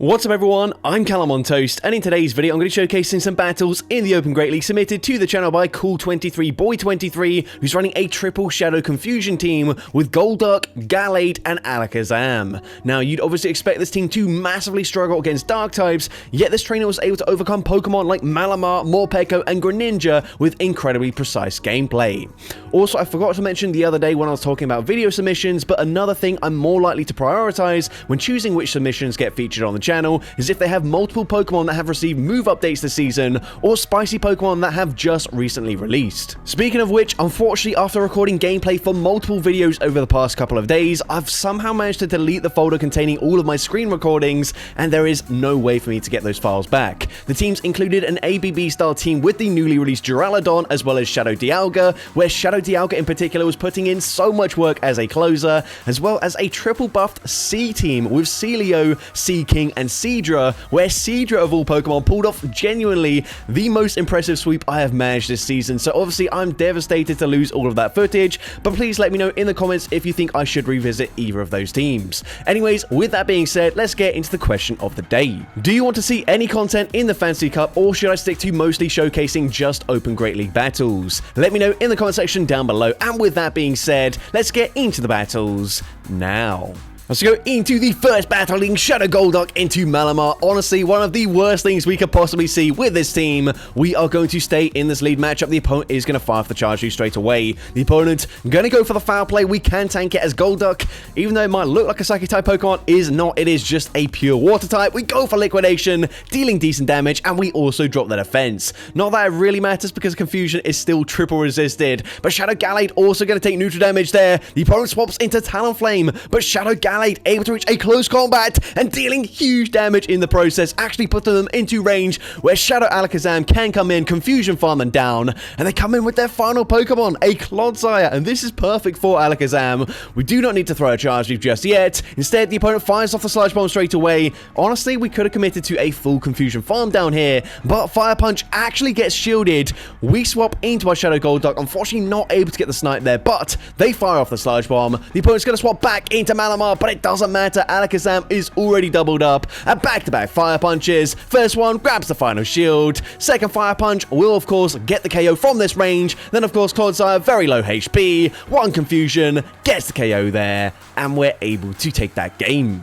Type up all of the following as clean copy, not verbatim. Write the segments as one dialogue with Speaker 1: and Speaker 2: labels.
Speaker 1: What's up everyone, I'm CallumOnToast, and in today's video I'm going to be showcasing some battles in the Open Great League submitted to the channel by Cool23Boy23, who's running a triple Shadow Confusion team with Golduck, Gallade, and Alakazam. Now you'd obviously expect this team to massively struggle against Dark types, yet this trainer was able to overcome Pokemon like Malamar, Morpeko, and Greninja with incredibly precise gameplay. Also, I forgot to mention the other day when I was talking about video submissions, but another thing I'm more likely to prioritize when choosing which submissions get featured on the channel is if they have multiple Pokemon that have received move updates this season, or spicy Pokemon that have just recently released. Speaking of which, unfortunately after recording gameplay for multiple videos over the past couple of days, I've somehow managed to delete the folder containing all of my screen recordings, and there is no way for me to get those files back. The teams included an ABB style team with the newly released Duraludon, as well as Shadow Dialga, where Shadow Dialga in particular was putting in so much work as a closer, as well as a triple buffed C team with Celio, Sea King, and Seadra, where Seadra of all Pokemon pulled off genuinely the most impressive sweep I have managed this season. So obviously I'm devastated to lose all of that footage, but please let me know in the comments if you think I should revisit either of those teams. Anyways, with that being said, let's get into the question of the day. Do you want to see any content in the Fantasy Cup, or should I stick to mostly showcasing just Open Great League battles? Let me know in the comment section down below, and with that being said, let's get into the battles now. Let's go into the first battle, leading Shadow Golduck into Malamar. Honestly, one of the worst things we could possibly see with this team. We are going to stay in this lead matchup. The opponent is going to fire off the charge move straight away. The opponent going to go for the foul play. We can tank it as Golduck, even though it might look like a Psychic type Pokemon, is not. It is just a pure water type. We go for Liquidation, dealing decent damage, and we also drop the defense. Not that it really matters because Confusion is still triple resisted, but Shadow Gallade also going to take neutral damage there. The opponent swaps into Talonflame, but Shadow Gallade able to reach a close combat and dealing huge damage in the process, actually putting them into range where Shadow Alakazam can come in, Confusion farm them down, and they come in with their final Pokemon, a Clodsire, and this is perfect for Alakazam. We do not need to throw a charge move just yet. Instead, the opponent fires off the Sludge Bomb straight away. Honestly, we could have committed to a full Confusion farm down here, but Fire Punch actually gets shielded. We swap into our Shadow Golduck, unfortunately not able to get the snipe there, but they fire off the Sludge Bomb. The opponent's going to swap back into Malamar, but it doesn't matter. Alakazam is already doubled up, and back-to-back Fire Punches. First one grabs the final shield. Second Fire Punch will, of course, get the KO from this range. Then, of course, Clodsire, very low HP. One Confusion, gets the KO there, and we're able to take that game.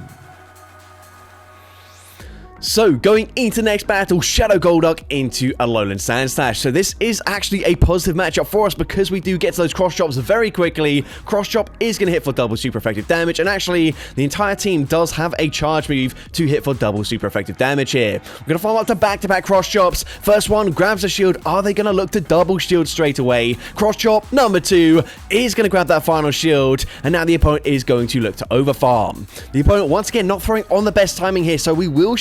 Speaker 1: So, going into the next battle, Shadow Golduck into Alolan Sandslash. So this is actually a positive matchup for us because we do get to those cross chops very quickly. Cross chop is going to hit for double super effective damage, and actually the entire team does have a charge move to hit for double super effective damage here. We're going to follow up to back-to-back cross chops. First one grabs a shield. Are they going to look to double shield straight away? Cross chop number 2 is going to grab that final shield, and now the opponent is going to look to overfarm. The opponent once again not throwing on the best timing here, so we will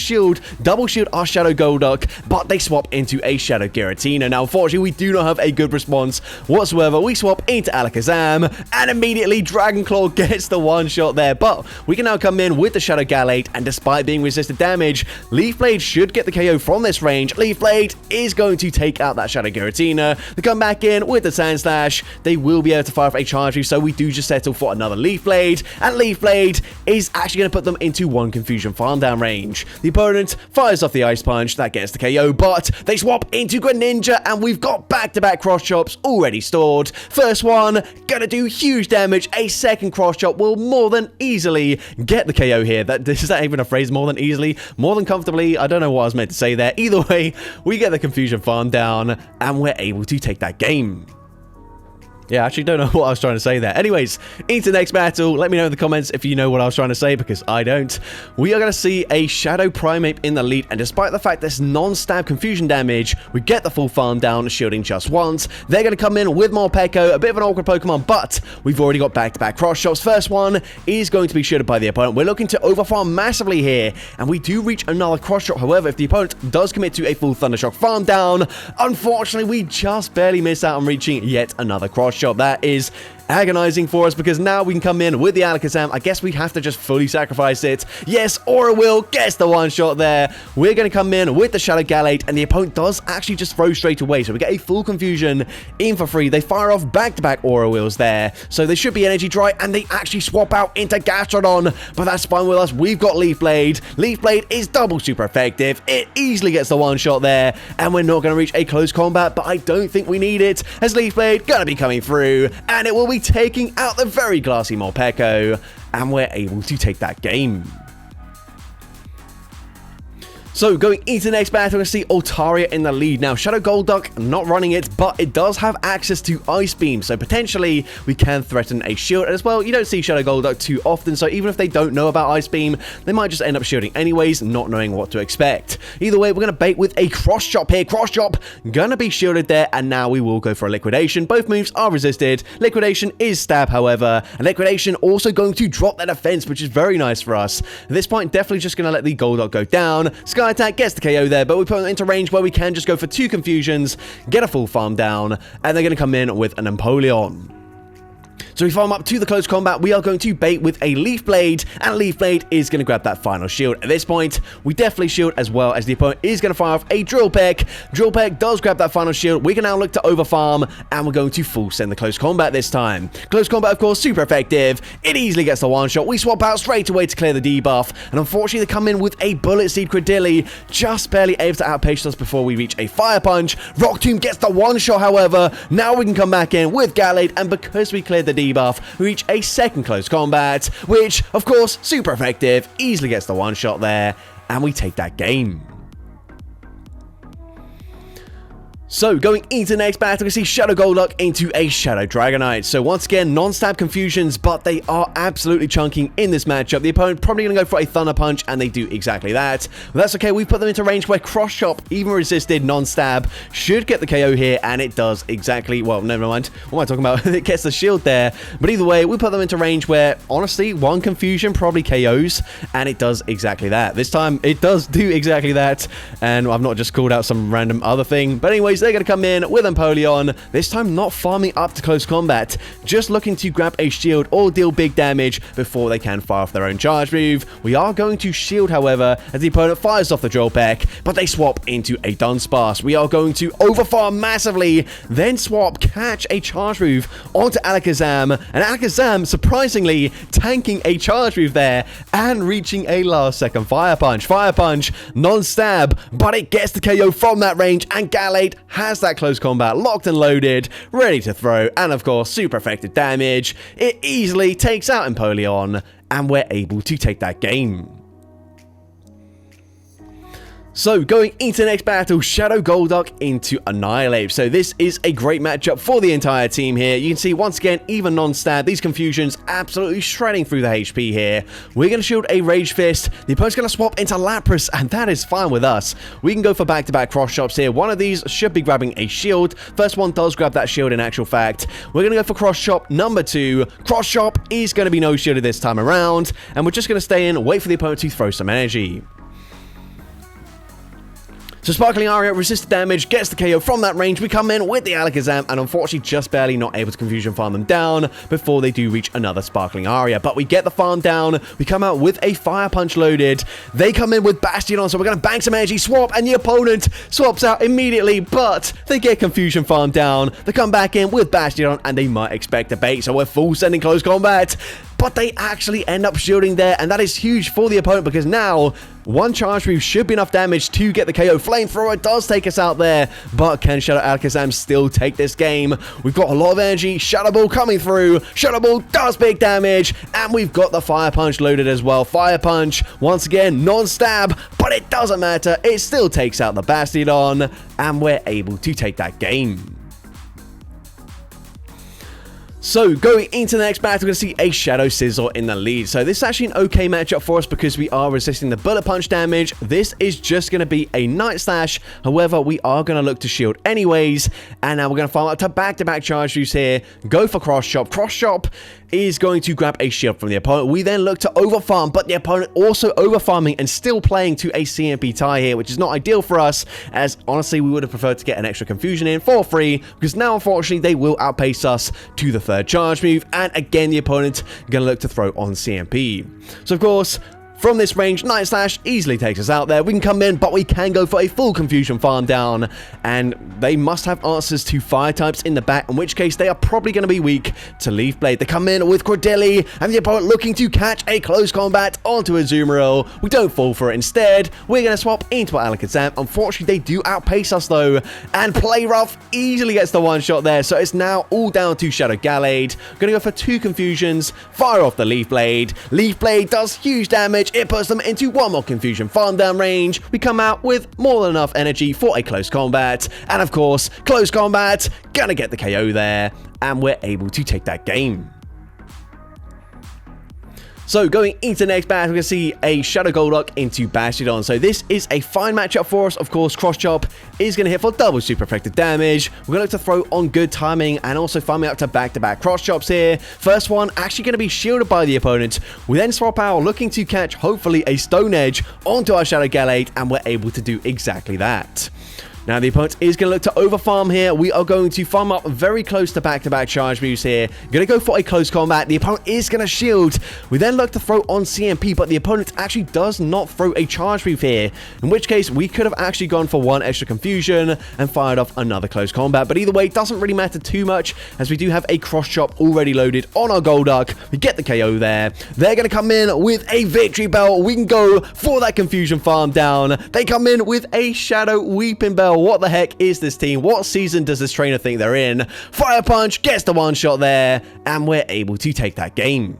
Speaker 1: double shield our Shadow Golduck, but they swap into a Shadow Giratina. Now, unfortunately, we do not have a good response whatsoever. We swap into Alakazam, and immediately Dragon Claw gets the one shot there, but we can now come in with the Shadow Gallade, and despite being resisted damage, Leaf Blade should get the KO from this range. Leaf Blade is going to take out that Shadow Giratina. They come back in with the Sandslash. They will be able to fire off a charge move, so we do just settle for another Leaf Blade, and Leaf Blade is actually going to put them into one Confusion farm down range. The opponent fires off the Ice Punch, that gets the KO, but they swap into Greninja, and we've got back-to-back cross chops already stored. First one, gonna do huge damage. A second cross chop will more than easily get the KO here. Is that even a phrase? More than easily? More than comfortably? I don't know what I was meant to say there. Either way, we get the Confusion farm down, and we're able to take that game. Yeah, I actually don't know what I was trying to say there. Anyways, into the next battle. Let me know in the comments if you know what I was trying to say, because I don't. We are going to see a Shadow Primeape in the lead, and despite the fact there's non-stab Confusion damage, we get the full farm down, shielding just once. They're going to come in with Morpeko, a bit of an awkward Pokemon, but we've already got back-to-back cross shots. First one is going to be shielded by the opponent. We're looking to overfarm massively here, and we do reach another cross shot. However, if the opponent does commit to a full Thundershock farm down, unfortunately, we just barely miss out on reaching yet another cross shot. That is agonizing for us because now we can come in with the Alakazam. I guess we have to just fully sacrifice it. Yes, Aura Wheel gets the one shot there. We're going to come in with the Shadow Gallade, and the opponent does actually just throw straight away. So we get a full confusion in for free. They fire off back-to-back Aura Wheels there. So they should be energy dry, and they actually swap out into Gastrodon. But that's fine with us. We've got Leaf Blade. Leaf Blade is double super effective. It easily gets the one shot there, and we're not going to reach a close combat, but I don't think we need it, as Leaf Blade going to be coming through, and it will be taking out the very classy Morpeko, and we're able to take that game. So, going into the next battle, we see Altaria in the lead. Now, Shadow Golduck not running it, but it does have access to Ice Beam, so potentially we can threaten a shield. And as well, you don't see Shadow Golduck too often, so even if they don't know about Ice Beam, they might just end up shielding anyways, not knowing what to expect. Either way, we're going to bait with a Cross Chop here. Cross Chop, gonna be shielded there, and now we will go for a Liquidation. Both moves are resisted. Liquidation is Stab, however, and Liquidation also going to drop their defense, which is very nice for us. At this point, definitely just going to let the Golduck go down. Sky Attack gets the KO there, but we put them into range where we can just go for 2 confusions, get a full farm down, and they're going to come in with an Empoleon. So we farm up to the close combat. We are going to bait with a Leaf Blade, and Leaf Blade is going to grab that final shield. At this point, we definitely shield as well, as the opponent is going to fire off a Drill Peck. Drill Peck does grab that final shield. We can now look to overfarm, and we're going to full send the close combat this time. Close combat, of course, super effective. It easily gets the one shot. We swap out straight away to clear the debuff, and unfortunately, they come in with a Bullet Seed Credilli, just barely able to outpace us before we reach a Fire Punch. Rock Tomb gets the one shot, however. Now we can come back in with Gallade, and because we cleared the debuff, we reach a second close combat, which, of course, super effective, easily gets the one shot there, and we take that game. So, going into the next battle, we see Shadow Golduck into a Shadow Dragonite. So, once again, non-stab confusions, but they are absolutely chunking in this matchup. The opponent probably going to go for a Thunder Punch, and they do exactly that. But that's okay, we put them into range where Cross Chop, even resisted non-stab, should get the KO here, and it does exactly, well, never mind. What am I talking about? It gets the shield there. But either way, we put them into range where, honestly, one confusion probably KOs, and it does exactly that. This time, it does do exactly that, and I've not just called out some random other thing. But anyways, they're going to come in with Empoleon, this time not farming up to close combat, just looking to grab a shield or deal big damage before they can fire off their own charge move. We are going to shield, however, as the opponent fires off the Drill Peck, but they swap into a Dunsparce. We are going to overfarm massively, then swap, catch a charge move onto Alakazam, and Alakazam, surprisingly, tanking a charge move there and reaching a last second Fire Punch. Fire Punch, non-stab, but it gets the KO from that range, and Gallade has that close combat locked and loaded, ready to throw, and of course, super effective damage. It easily takes out Empoleon, and we're able to take that game. So, going into the next battle, Shadow Golduck into Annihilate. So, this is a great matchup for the entire team here. You can see, once again, even non-stab, these confusions absolutely shredding through the HP here. We're going to shield a Rage Fist. The opponent's going to swap into Lapras, and that is fine with us. We can go for back-to-back cross chops here. One of these should be grabbing a shield. First one does grab that shield in actual fact. We're going to go for cross chop number 2. Cross chop is going to be no shielded this time around, and we're just going to stay in, wait for the opponent to throw some energy. So Sparkling Aria resisted damage, gets the KO from that range. We come in with the Alakazam, and unfortunately just barely not able to confusion farm them down before they do reach another Sparkling Aria. But we get the farm down, we come out with a Fire Punch loaded. They come in with Bastion on, so we're going to bank some energy, swap, and the opponent swaps out immediately, but they get confusion farm down. They come back in with Bastion on, and they might expect a bait, so we're full sending close combat. But they actually end up shielding there, and that is huge for the opponent because now one charge move should be enough damage to get the KO. Flamethrower does take us out there, but can Shadow Alakazam still take this game? We've got a lot of energy. Shadow Ball coming through. Shadow Ball does big damage, and we've got the Fire Punch loaded as well. Fire Punch, once again, non-stab, but it doesn't matter. It still takes out the Bastiodon, and we're able to take that game. So, going into the next battle, we're going to see a Shadow Scizor in the lead. So, this is actually an okay matchup for us because we are resisting the Bullet Punch damage. This is just going to be a Night Slash. However, we are going to look to shield anyways. And now we're going to farm up to back-to-back charge moves here. Go for Cross Chop. Cross Chop is going to grab a shield from the opponent. We then look to overfarm, but the opponent also overfarming and still playing to a CMP tie here, which is not ideal for us, as honestly, we would have preferred to get an extra confusion in for free, because now, unfortunately, they will outpace us to the third third charge move, and again the opponent gonna look to throw on CMP. So of course, from this range, Night Slash easily takes us out there. We can come in, but we can go for a full Confusion farm down, and they must have answers to fire types in the back, in which case they are probably going to be weak to Leaf Blade. They come in with Cordeli, and the opponent looking to catch a close combat onto a Azumarill. We don't fall for it. Instead, we're going to swap into our Alakazam. Unfortunately, they do outpace us though, and Play Rough easily gets the one shot there, so it's now all down to Shadow Gallade. Going to go for 2 Confusions, fire off the Leaf Blade. Leaf Blade does huge damage. It puts them into one more Confusion farm down range. We come out with more than enough energy for a close combat. And of course, close combat, gonna get the KO there. And we're able to take that game. So going into the next battle, we're going to see a Shadow Golduck into Bastiodon. So this is a fine matchup for us. Of course, Cross Chop is going to hit for double super effective damage. We're going to look to throw on good timing and also farming up to back-to-back Cross Chops here. First one actually going to be shielded by the opponent. We then swap out, looking to catch, hopefully, a Stone Edge onto our Shadow Gallade, and we're able to do exactly that. Now, the opponent is going to look to overfarm here. We are going to farm up very close to back-to-back charge moves here. Going to go for a close combat. The opponent is going to shield. We then look to throw on CMP, but the opponent actually does not throw a charge move here, in which case we could have actually gone for one extra Confusion and fired off another close combat. But either way, it doesn't really matter too much, as we do have a Cross Chop already loaded on our Golduck. We get the KO there. They're going to come in with a Victory Bell. We can go for that Confusion farm down. They come in with a Shadow Weeping Bell. What the heck is this team? What season does this trainer think they're in? Fire Punch gets the one shot there, and we're able to take that game.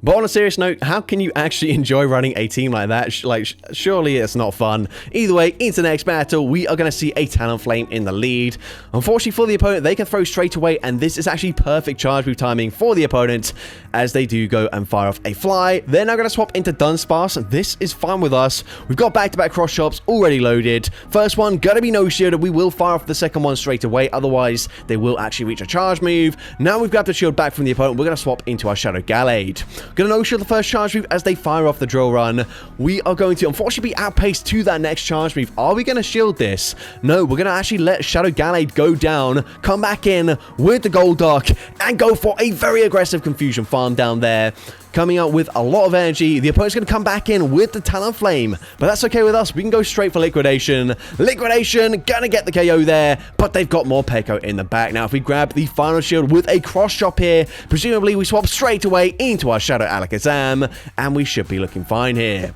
Speaker 1: But on a serious note, how can you actually enjoy running a team like that? Surely it's not fun. Either way, into the next battle, we are going to see a Talonflame in the lead. Unfortunately for the opponent, they can throw straight away, and this is actually perfect charge move timing for the opponent, as they do go and fire off a Fly. They're now going to swap into Dunsparce. This is fine with us. We've got back-to-back Cross Chops already loaded. First one, going to be no shielded. We will fire off the second one straight away, otherwise they will actually reach a charge move. Now we've grabbed the shield back from the opponent. We're going to swap into our Shadow Gallade. Gonna no-shield the first charge move as they fire off the drill run. We are going to unfortunately be outpaced to that next charge move. Are we going to shield this? No, we're going to actually let Shadow Gallade go down, come back in with the Golduck, and go for a very aggressive Confusion farm down there. Coming out with a lot of energy. The opponent's going to come back in with the Talonflame, but that's okay with us. We can go straight for Liquidation. Liquidation, gonna get the KO there, but they've got more Peko in the back. Now, if we grab the final shield with a Cross Chop here, presumably we swap straight away into our Shadow Alakazam, and we should be looking fine here.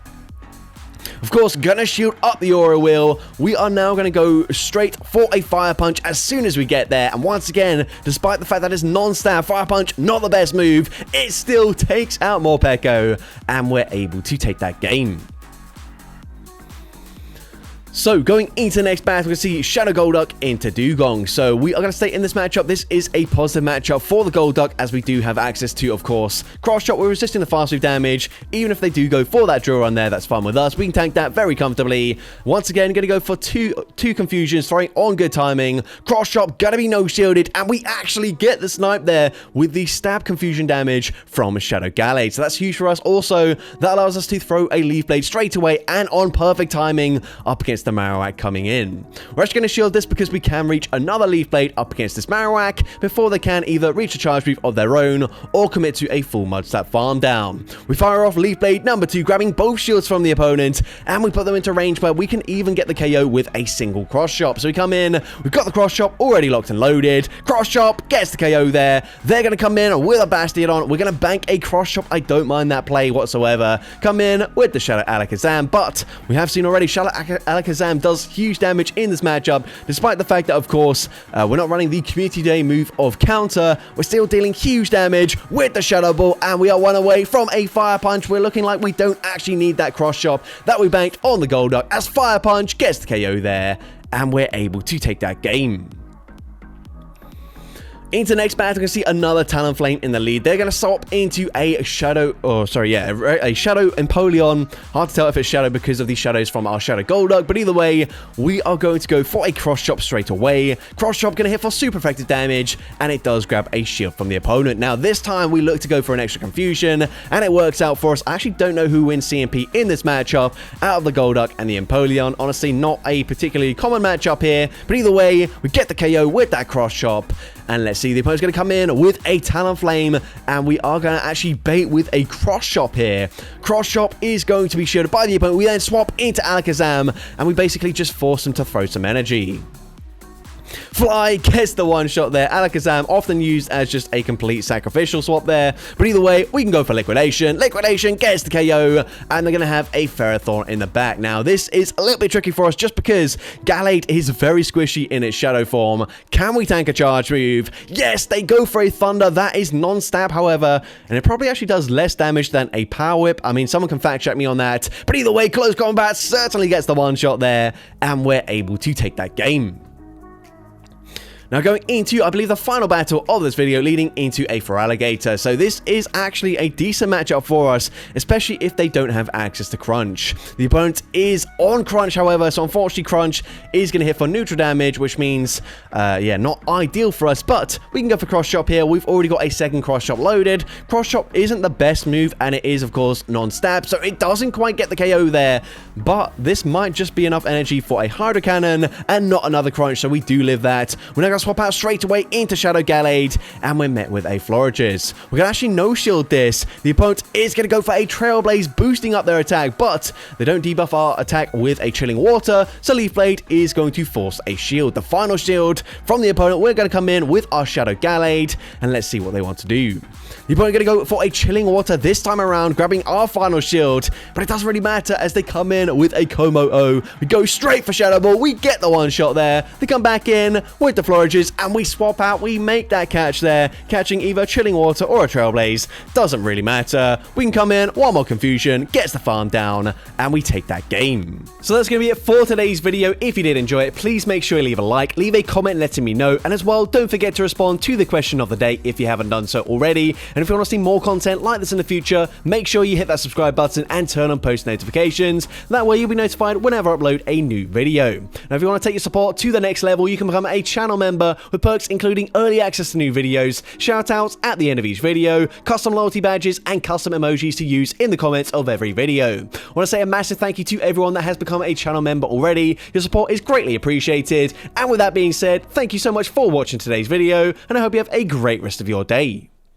Speaker 1: Of course, gonna shield up the Aura Wheel. We are now going to go straight for a Fire Punch as soon as we get there. And once again, despite the fact that it's non-stab, Fire Punch, not the best move, it still takes out more Peko, and we're able to take that game. So, going into the next battle, we see Shadow Golduck into Dugong. So, we are going to stay in this matchup. This is a positive matchup for the Golduck, as we do have access to, of course, Cross Chop. We're resisting the fast move damage. Even if they do go for that drill run there, that's fine with us. We can tank that very comfortably. Once again, going to go for two Confusions, throwing on good timing. Cross Chop, going to be no-shielded, and we actually get the snipe there with the stab Confusion damage from Shadow Gallade. So, that's huge for us. Also, that allows us to throw a Leaf Blade straight away and on perfect timing up against the Marowak coming in. We're actually going to shield this because we can reach another Leaf Blade up against this Marowak before they can either reach a charge move of their own or commit to a full Mudslap farm down. We fire off Leaf Blade number 2, grabbing both shields from the opponent, and we put them into range where we can even get the KO with a single Cross Chop. So we come in, we've got the Cross Chop already locked and loaded. Cross Chop gets the KO there. They're going to come in with a Bastiodon. We're going to bank a Cross Chop. I don't mind that play whatsoever. Come in with the Shadow Alakazam, but we have seen already Shadow Alakazam does huge damage in this matchup, despite the fact that, of course, we're not running the Community Day move of Counter. We're still dealing huge damage with the Shadow Ball, and we are one away from a Fire Punch. We're looking like we don't actually need that Cross Chop that we banked on the Golduck, as Fire Punch gets the KO there, and we're able to take that game. Into the next battle, we can see another Talonflame in the lead. They're going to swap into a Shadow, a Shadow Empoleon. Hard to tell if it's Shadow because of the shadows from our Shadow Golduck, but either way, we are going to go for a Cross Chop straight away. Cross Chop going to hit for super effective damage, and it does grab a shield from the opponent. Now, this time, we look to go for an extra Confusion, and it works out for us. I actually don't know who wins CMP in this matchup out of the Golduck and the Empoleon. Honestly, not a particularly common matchup here, but either way, we get the KO with that Cross Chop. And let's see, the opponent's going to come in with a Talonflame, and we are going to actually bait with a Cross Chop here. Cross Chop is going to be shielded by the opponent. We then swap into Alakazam, and we basically just force him to throw some energy. Fly gets the one shot there. Alakazam often used as just a complete sacrificial swap there. But either way, we can go for Liquidation. Liquidation gets the KO, and they're going to have a Ferrothorn in the back. Now, this is a little bit tricky for us just because Gallade is very squishy in its shadow form. Can we tank a charge move? Yes, they go for a Thunder. That is non-stab, however, and it probably actually does less damage than a Power Whip. I mean, someone can fact check me on that. But either way, Close Combat certainly gets the one shot there, and we're able to take that game. Now going into, I believe, the final battle of this video, leading into a Feraligatr. So this is actually a decent matchup for us, especially if they don't have access to Crunch. The opponent is on Crunch, however, so unfortunately Crunch is going to hit for neutral damage, which means, yeah, not ideal for us, but we can go for Cross Chop here. We've already got a second Cross Chop loaded. Cross Chop isn't the best move, and it is, of course, non-stab, so it doesn't quite get the KO there, but this might just be enough energy for a Hydro Cannon and not another Crunch, so we do live that. We're now going to swap out straight away into Shadow Gallade, and we're met with a Florges. We're going to actually no-shield this. The opponent is going to go for a Trailblaze, boosting up their attack, but they don't debuff our attack with a Chilling Water, so Leaf Blade is going to force a shield. The final shield from the opponent, we're going to come in with our Shadow Gallade, and let's see what they want to do. The opponent going to go for a Chilling Water this time around, grabbing our final shield, but it doesn't really matter as they come in with a Komo-O. We go straight for Shadow Ball. We get the one shot there. They come back in with the Florges, and we swap out. We make that catch there, catching either Chilling Water or a Trailblaze. Doesn't really matter. We can come in, one more Confusion, gets the farm down, and we take that game. So that's going to be it for today's video. If you did enjoy it, please make sure you leave a like, leave a comment letting me know, and as well, don't forget to respond to the question of the day if you haven't done so already. And if you want to see more content like this in the future, make sure you hit that subscribe button and turn on post notifications. That way you'll be notified whenever I upload a new video. Now, if you want to take your support to the next level, you can become a channel member with perks including early access to new videos, shoutouts at the end of each video, custom loyalty badges, and custom emojis to use in the comments of every video. I want to say a massive thank you to everyone that has become a channel member already. Your support is greatly appreciated. And with that being said, thank you so much for watching today's video, and I hope you have a great rest of your day.